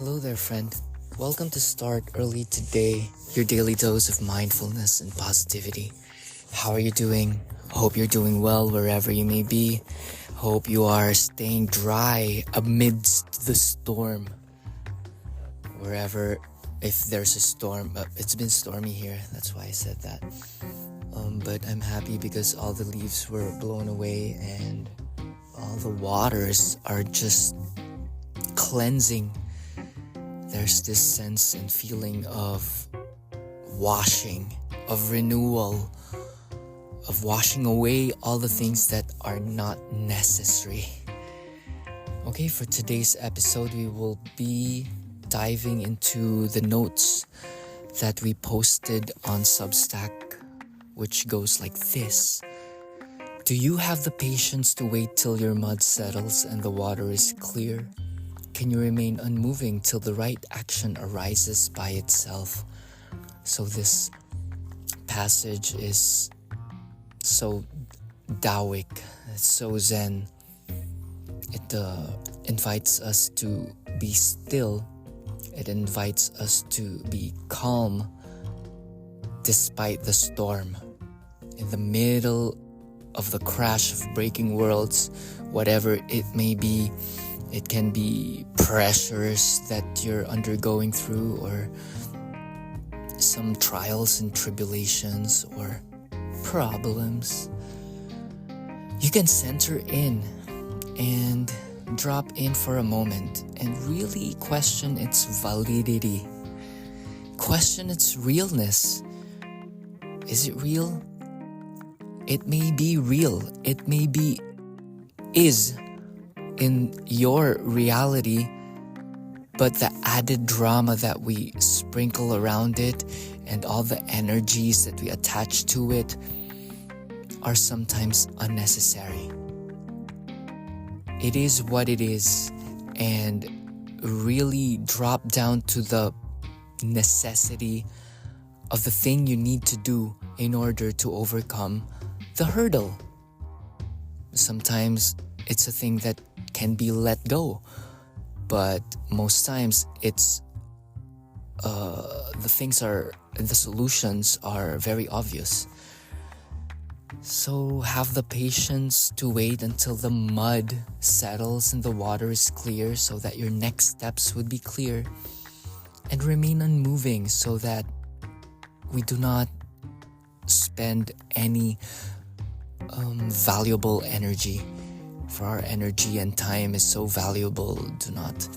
Hello there, friend. Welcome to Start Early Today, your daily dose of mindfulness and positivity. How are you doing? Hope you're doing well wherever you may be. Hope you are staying dry amidst the storm. Wherever, if there's a storm, it's been stormy here, that's why I said that. But I'm happy because all the leaves were blown away and all the waters are just cleansing. There's this sense and feeling of washing, of renewal, of washing away all the things that are not necessary. Okay, for today's episode, we will be diving into the notes that we posted on Substack, which goes like this. Do you have the patience to wait till your mud settles and the water is clear? Can you remain unmoving till the right action arises by itself? So this passage is so Taoic, it's so Zen. It invites us to be still. It invites us to be calm despite the storm. In the middle of the crash of breaking worlds, whatever it may be, it can be pressures that you're undergoing through, or some trials and tribulations, or problems. You can center in and drop in for a moment and really question its validity. Question its realness. Is it real? It may be real. It may be is in your reality, but the added drama that we sprinkle around it and all the energies that we attach to it are sometimes unnecessary. It is what it is, and really drop down to the necessity of the thing you need to do in order to overcome the hurdle. Sometimes it's a thing that can be let go, but most times it's the solutions are very obvious. So have the patience to wait until the mud settles and the water is clear, so that your next steps would be clear, and remain unmoving so that we do not spend any valuable energy. For our energy and time is so valuable, do not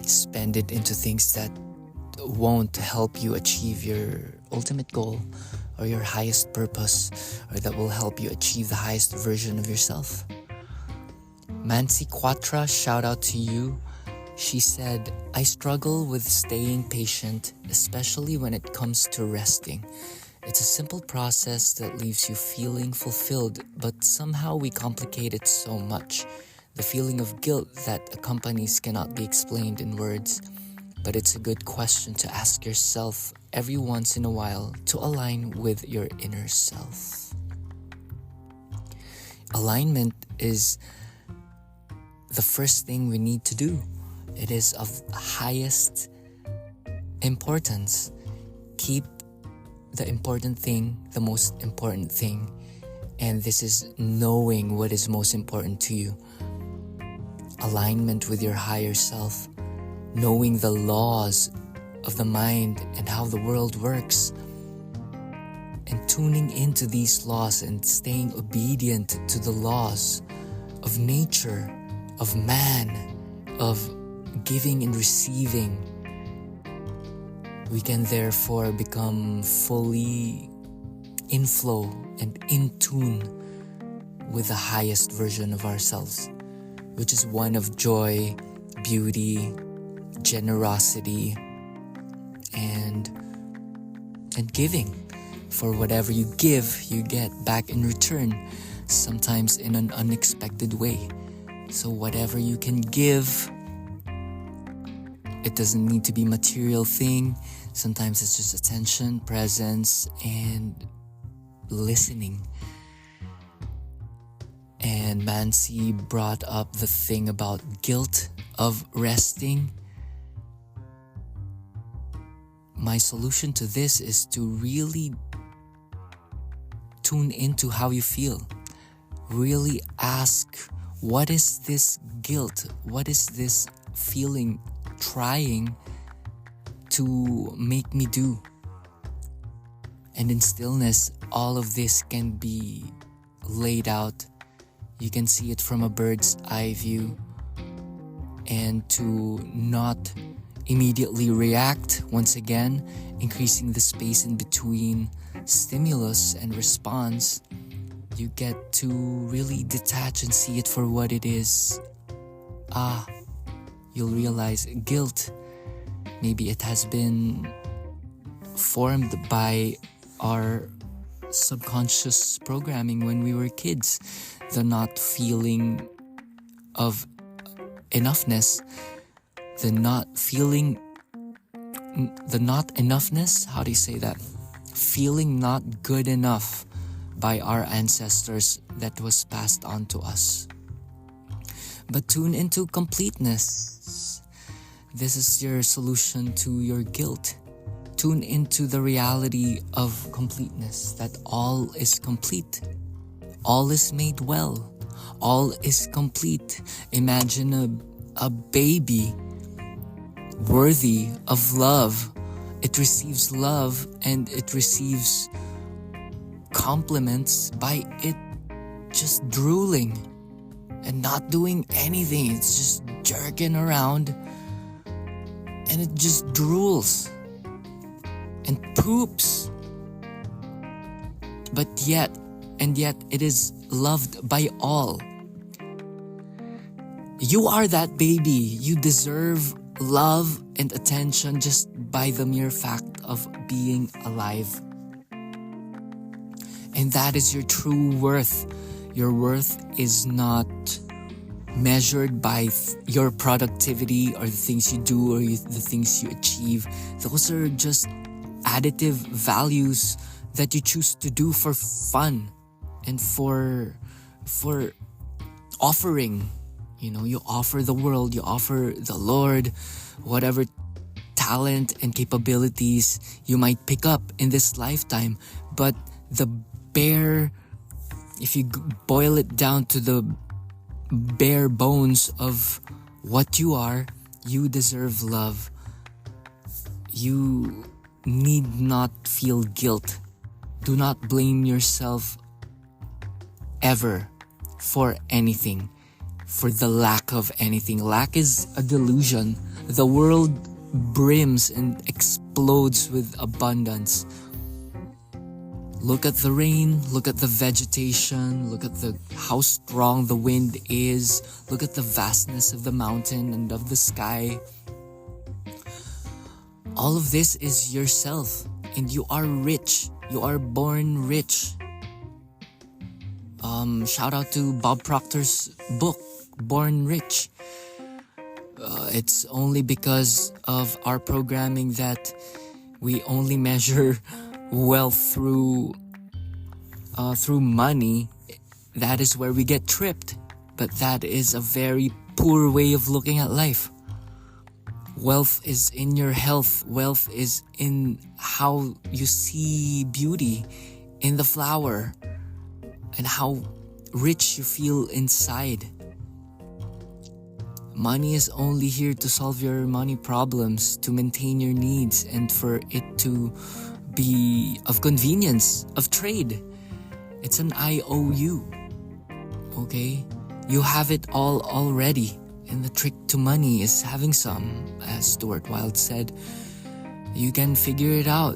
spend it into things that won't help you achieve your ultimate goal or your highest purpose, or that will help you achieve the highest version of yourself. Mansi Quatra, shout out to you. She said, I struggle with staying patient, especially when it comes to resting. It's a simple process that leaves you feeling fulfilled, but somehow we complicate it so much. The feeling of guilt that accompanies cannot be explained in words, but it's a good question to ask yourself every once in a while to align with your inner self. Alignment is the first thing we need to do. It is of highest importance. Keep the important thing, the most important thing, and this is knowing what is most important to you. Alignment with your higher self, knowing the laws of the mind and how the world works, and tuning into these laws and staying obedient to the laws of nature, of man, of giving and receiving. We can therefore become fully in flow and in tune with the highest version of ourselves, which is one of joy, beauty, generosity, and giving. For whatever you give, you get back in return, sometimes in an unexpected way. So whatever you can give, it doesn't need to be material thing. Sometimes it's just attention, presence, and listening. And Mansi brought up the thing about guilt of resting. my solution to this is to really tune into how you feel. Really ask, what is this guilt? What is this feeling trying to make me do? And in stillness, all of this can be laid out. You can see it from a bird's eye view. And to not immediately react, once again, increasing the space in between stimulus and response, you get to really detach and see it for what it is. You'll realize guilt, maybe it has been formed by our subconscious programming when we were kids. The not feeling of enoughness, the not enoughness, how do you say that? Feeling not good enough by our ancestors that was passed on to us. But tune into completeness. This is your solution to your guilt. Tune into the reality of completeness, that all is complete. All is made well. All is complete. Imagine a baby worthy of love. It receives love and it receives compliments by it just drooling and not doing anything. It's just jerking around and it just drools and poops. But yet it is loved by all. You are that baby. You deserve love and attention just by the mere fact of being alive. And that is your true worth. Your worth is not measured by your productivity or the things you do or the things you achieve. Those are just additive values that you choose to do for fun and for offering. You offer the world, you offer the Lord whatever talent and capabilities you might pick up in this lifetime. But if you boil it down to the bare bones of what you are, you deserve love. You need not feel guilt. Do not blame yourself ever for anything, for the lack of anything. Lack is a delusion. The world brims and explodes with abundance. Look at the rain, look at the vegetation, look at how strong the wind is, look at the vastness of the mountain and of the sky. All of this is yourself, and you are rich. You are born rich. Shout out to Bob Proctor's book, Born Rich. It's only because of our programming that we only measure wealth through money. That is where we get tripped. But that is a very poor way of looking at life. Wealth is in your health. Wealth is in how you see beauty in the flower and how rich you feel inside. Money is only here to solve your money problems, to maintain your needs, and for it to be of convenience, of trade. It's an IOU. Okay? You have it all already. And the trick to money is having some. As Stuart Wilde said, you can figure it out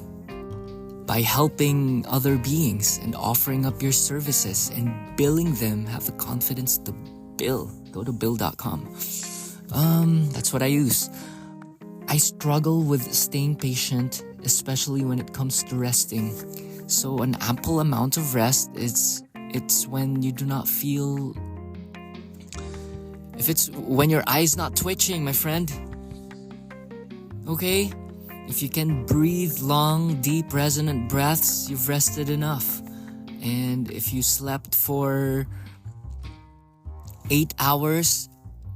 by helping other beings and offering up your services and billing them. Have the confidence to bill. Go to bill.com. That's what I use. I struggle with staying patient, especially when it comes to resting. So an ample amount of rest, it's when you do not feel... It's when your eye's not twitching, my friend. Okay? If you can breathe long, deep, resonant breaths, you've rested enough. And if you slept for 8 hours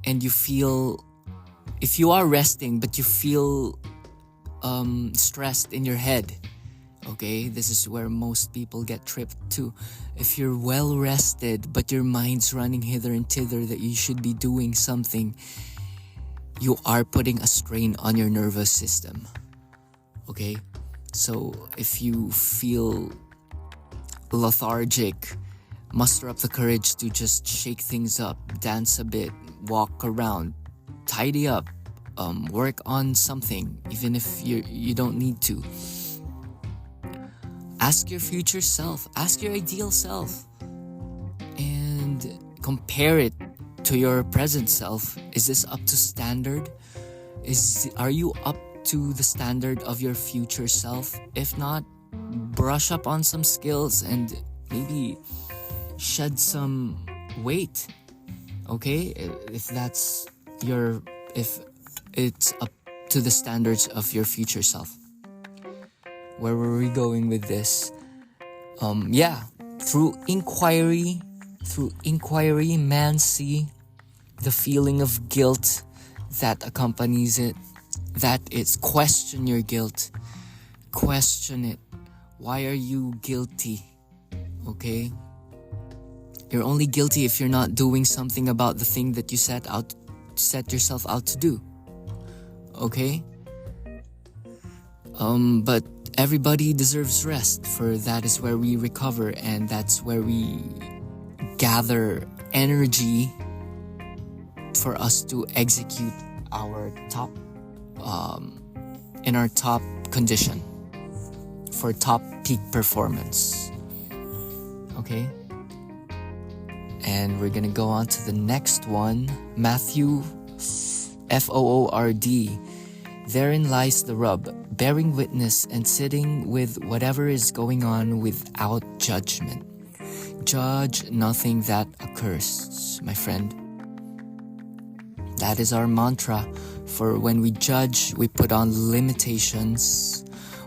and you feel... If you are resting but you feel stressed in your head. Okay, this is where most people get tripped too. If you're well rested, but your mind's running hither and thither that you should be doing something, you are putting a strain on your nervous system. Okay, so if you feel lethargic, muster up the courage to just shake things up, dance a bit, walk around, tidy up, work on something, even if you don't need to. Ask your future self, ask your ideal self, and compare it to your present self. Is this up to standard? Are you up to the standard of your future self? If not, brush up on some skills and maybe shed some weight. Okay, if it's up to the standards of your future self. Where were we going with this? Through inquiry, man see the feeling of guilt that accompanies it. That is, question your guilt. Question it. Why are you guilty? Okay? You're only guilty if you're not doing something about the thing that you set yourself out to do. Okay? But everybody deserves rest, for that is where we recover, and that's where we gather energy for us to execute our top in our top condition for top peak performance. Okay? And we're gonna go on to the next one. Matthew Foord. Therein lies the rub, bearing witness and sitting with whatever is going on without judgment. Judge nothing that occurs, my friend. That is our mantra. For when we judge, we put on limitations.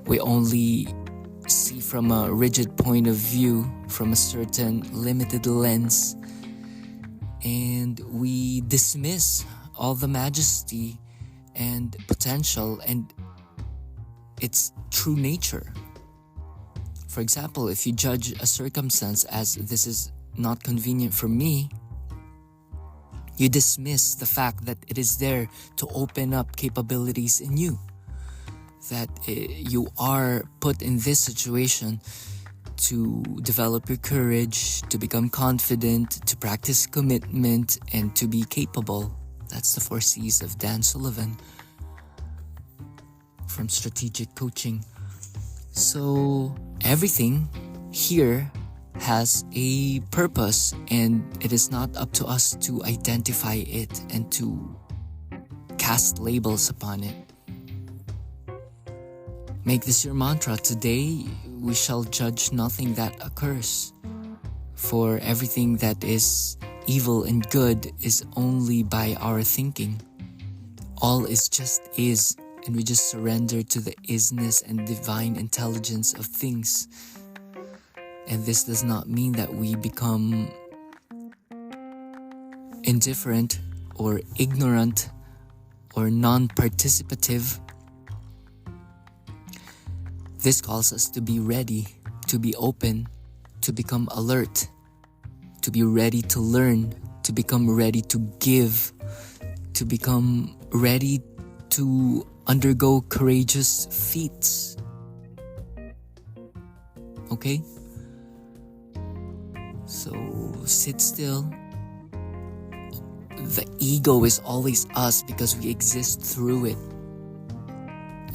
We only see from a rigid point of view, from a certain limited lens. And we dismiss all the majesty and potential and its true nature. For example, if you judge a circumstance as this is not convenient for me, you dismiss the fact that it is there to open up capabilities in you. That you are put in this situation to develop your courage, to become confident, to practice commitment, and to be capable. That's the 4 C's of Dan Sullivan from Strategic Coaching. So everything here has a purpose, and it is not up to us to identify it and to cast labels upon it. Make this your mantra. Today, we shall judge nothing that occurs. For everything that is evil and good is only by our thinking. All is just is, and we just surrender to the isness and divine intelligence of things. And this does not mean that we become indifferent or ignorant or non-participative. This calls us to be ready, to be open, to become alert, to be ready to learn, to become ready to give, to become ready to undergo courageous feats. Okay? So sit still. The ego is always us because we exist through it.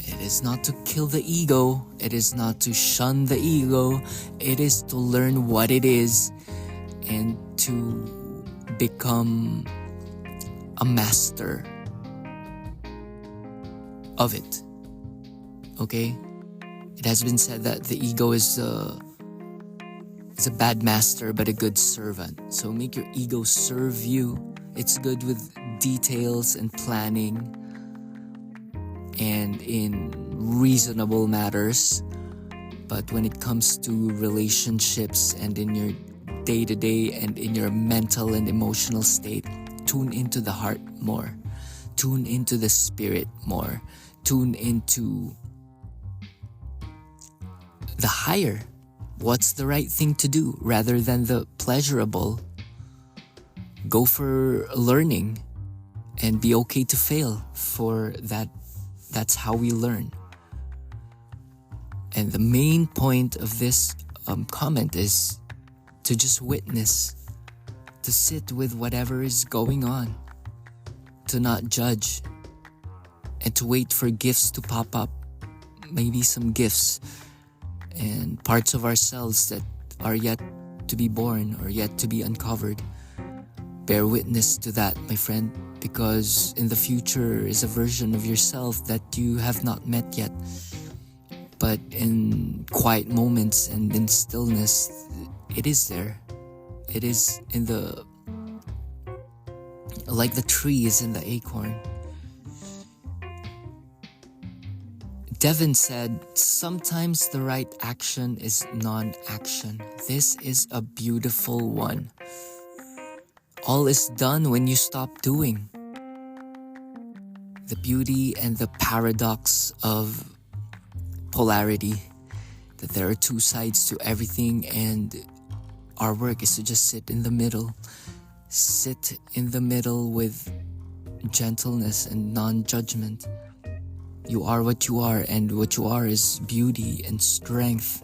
It is not to kill the ego. It is not to shun the ego. It is to learn what it is and to become a master of it. Okay? It has been said that the ego is a bad master but a good servant. So make your ego serve you. It's good with details and planning and in reasonable matters. But when it comes to relationships and in your day-to-day and in your mental and emotional state, tune into the heart more. Tune into the spirit more. Tune into the higher. What's the right thing to do rather than the pleasurable? Go for learning and be okay to fail, for that's how we learn. And the main point of this comment is to just witness, to sit with whatever is going on, to not judge, and to wait for gifts to pop up. Maybe some gifts and parts of ourselves that are yet to be born or yet to be uncovered. Bear witness to that, my friend, because in the future is a version of yourself that you have not met yet. But in quiet moments and in stillness, it is there. It is in the, like the tree is in the acorn. Devin said, sometimes the right action is non-action. This is a beautiful one. All is done when you stop doing. The beauty and the paradox of polarity, that there are two sides to everything, and our work is to just sit in the middle. Sit in the middle with gentleness and non-judgment. You are what you are, and what you are is beauty and strength.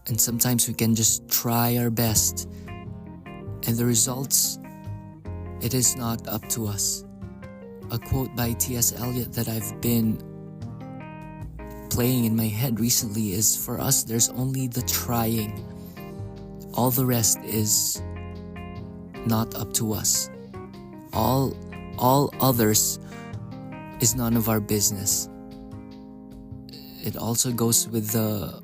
And sometimes we can just try our best, and the results, it is not up to us. A quote by T.S. Eliot that I've been playing in my head recently is, for us, there's only the trying. All the rest is not up to us. All others is none of our business. It also goes with the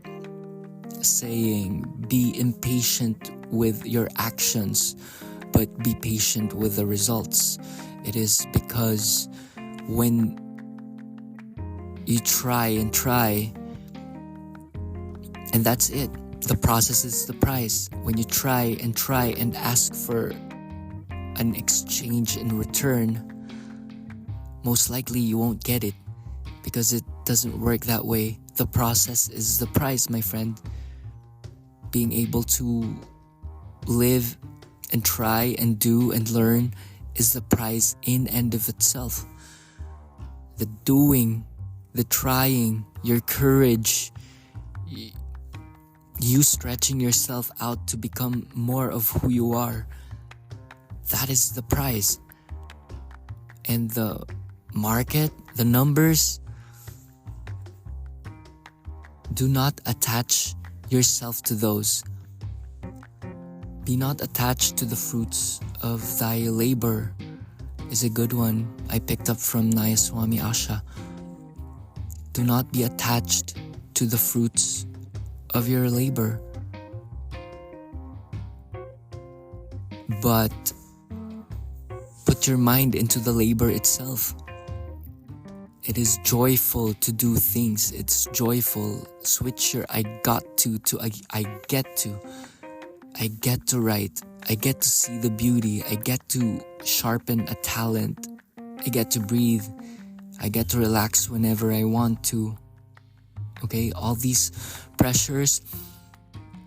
saying, be impatient with your actions, but be patient with the results. It is because when you try, and that's it. The process is the prize. When you try and ask for an exchange in return, most likely you won't get it, because it doesn't work that way. The process is the prize, my friend. Being able to live and try and do and learn is the prize in and of itself. The doing, the trying, your courage, you stretching yourself out to become more of who you are, that is the prize. And the market, the numbers, do not attach yourself to those. Be not attached to the fruits of thy labor is a good one I picked up from Nayaswami Asha. Do not be attached to the fruits of your labor, but put your mind into the labor itself. It is joyful to do things. It's joyful. Switch your I got to I get to. I get to write. I get to see the beauty. I get to sharpen a talent. I get to breathe. I get to relax whenever I want to. Okay, all these pressures,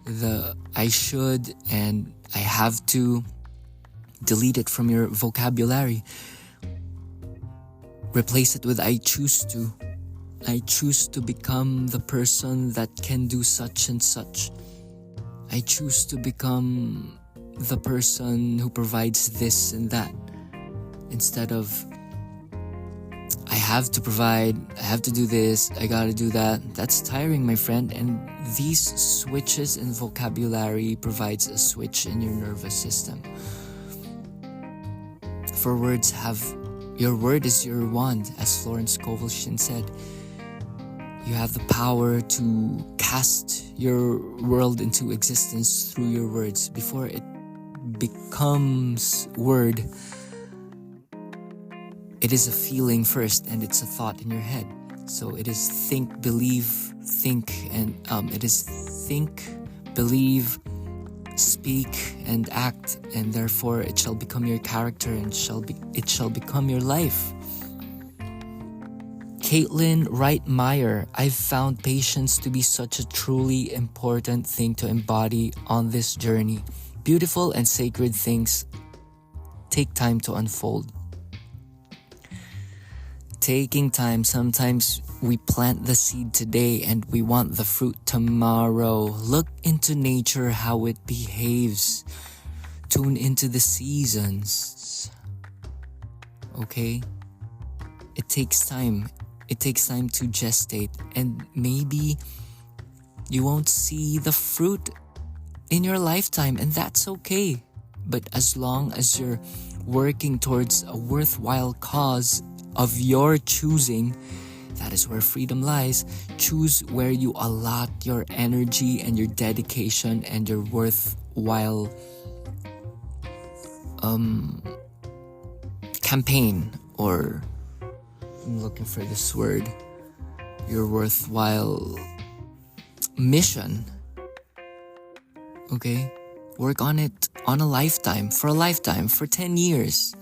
the I should and I have to, delete it from your vocabulary. Replace it with I choose to. I choose to become the person that can do such and such. I choose to become the person who provides this and that. Instead of I have to provide, I have to do this, I gotta do that. That's tiring, my friend. And these switches in vocabulary provides a switch in your nervous system. For words have, your word is your wand, as Florence Scovel said. You have the power to cast your world into existence through your words. Before it becomes word, it is a feeling first, and it's a thought in your head. So it is think, believe, think, and it is think, believe, speak, and act, and therefore it shall become your character, and it shall become your life. Caitlin Wright-Meyer, I've found patience to be such a truly important thing to embody on this journey. Beautiful and sacred things take time to unfold. Taking time, sometimes we plant the seed today and we want the fruit tomorrow. Look into nature, how it behaves. Tune into the seasons. Okay? It takes time. It takes time to gestate, and maybe you won't see the fruit in your lifetime, and that's okay. But as long as you're working towards a worthwhile cause of your choosing, that is where freedom lies. Choose where you allot your energy and your dedication and your worthwhile campaign, or I'm looking for this word, your worthwhile mission. Okay? Work on it on a lifetime, for 10 years.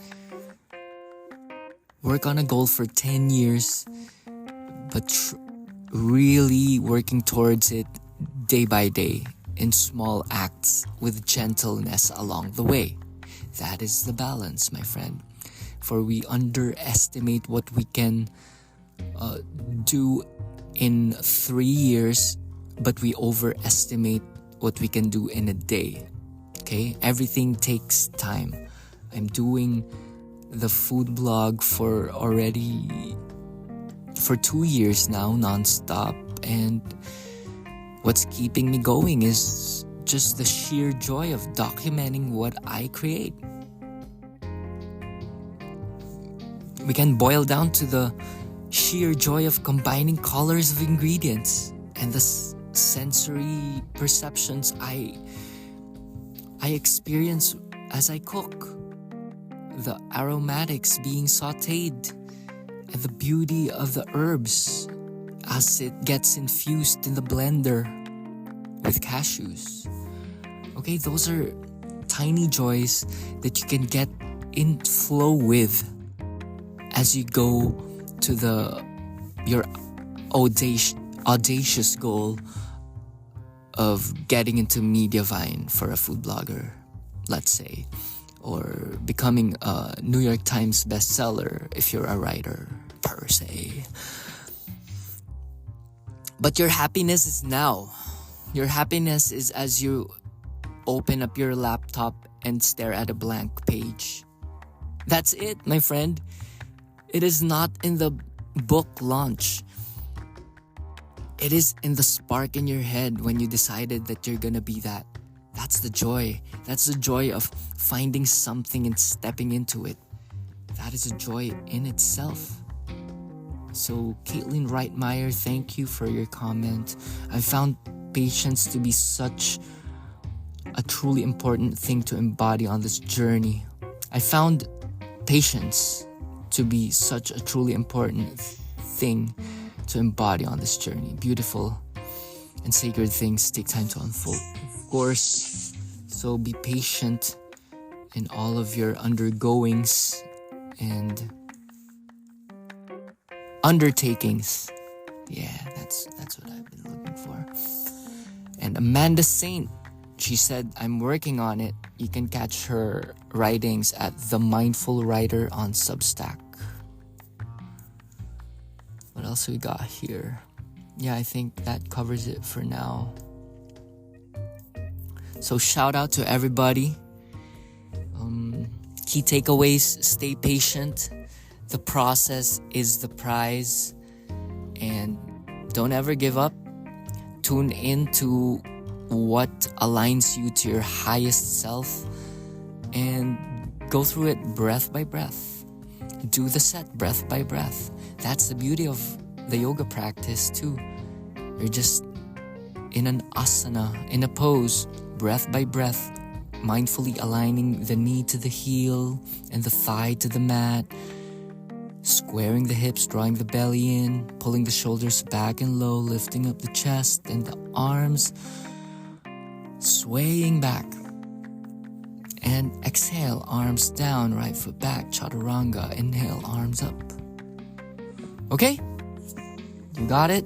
Work on a goal for 10 years, but really working towards it day by day in small acts with gentleness along the way. That is the balance, my friend. For we underestimate what we can do in 3 years, but we overestimate what we can do in a day. Okay? Everything takes time. I'm doing the food blog for 2 years now, nonstop, and what's keeping me going is just the sheer joy of documenting what I create. We can boil down to the sheer joy of combining colors of ingredients and the sensory perceptions I experience as I cook. The aromatics being sauteed and the beauty of the herbs as it gets infused in the blender with cashews. Okay, those are tiny joys that you can get in flow with as you go to your audacious goal of getting into Mediavine for a food blogger, let's say, or becoming a New York Times bestseller if you're a writer per se. But your happiness is now. Your happiness is as you open up your laptop and stare at a blank page. That's it, my friend. It is not in the book launch. It is in the spark in your head when you decided that you're gonna be that. That's the joy. That's the joy of finding something and stepping into it. That is a joy in itself. So, Caitlin Wright-Meyer, thank you for your comment. I found patience to be such a truly important thing to embody on this journey. I found patience to be such a truly important thing to embody on this journey. Beautiful and sacred things take time to unfold, of course. So be patient in all of your undergoings and undertakings. Yeah, that's what I've been looking for. And Amanda Saint, she said, I'm working on it. You can catch her writings at The Mindful Writer on Substack. What else we got here? Yeah, I think that covers it for now. So shout out to everybody. Key takeaways: stay patient. The process is the prize. And don't ever give up. Tune in to what aligns you to your highest self and go through it breath by breath. Do the set breath by breath. That's the beauty of the yoga practice too. You're just in an asana, in a pose, breath by breath, mindfully aligning the knee to the heel and the thigh to the mat, squaring the hips, drawing the belly in, pulling the shoulders back and low, lifting up the chest and the arms, swaying back. And exhale, arms down, right foot back, chaturanga. Inhale, arms up. Okay? You got it?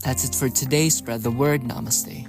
That's it for today. Spread the word. Namaste.